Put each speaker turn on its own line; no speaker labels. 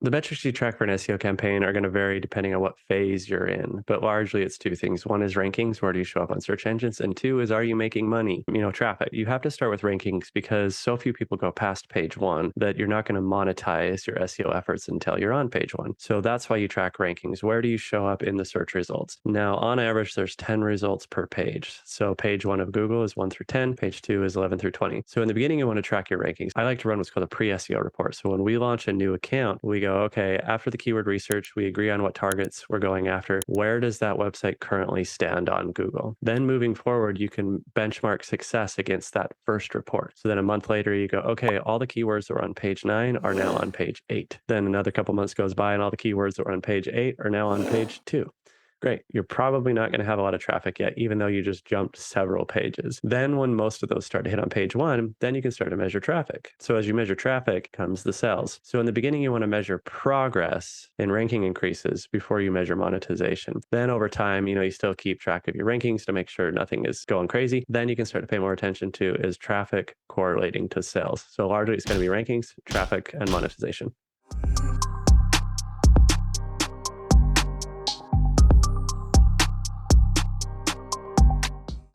The metrics you track for an SEO campaign are going to vary depending on what phase you're in, but largely it's two things. One is rankings, where do you show up on search engines? And two is, are you making money? Traffic. You have to start with rankings because so few people go past page one that you're not going to monetize your SEO efforts until you're on page one. So that's why you track rankings. Where do you show up in the search results? Now, on average, there's 10 results per page. So page one of Google is 1 through 10, page two is 11 through 20. So in the beginning, you want to track your rankings. I like to run what's called a pre-SEO report. So when we launch a new account, we go, okay, after the keyword research, we agree on what targets we're going after. Where does that website currently stand on Google? Then moving forward, you can benchmark success against that first report. So then a month later, you go, okay, all the keywords that were on page 9 are now on page 8. Then another couple months goes by and all the keywords that were on page 8 are now on page 2. Great. You're probably not going to have a lot of traffic yet, even though you just jumped several pages. Then when most of those start to hit on page one, then you can start to measure traffic. So as you measure traffic comes the sales. So in the beginning, you want to measure progress in ranking increases before you measure monetization. Then over time, you still keep track of your rankings to make sure nothing is going crazy. Then you can start to pay more attention to, is traffic correlating to sales? So largely it's going to be rankings, traffic, and monetization.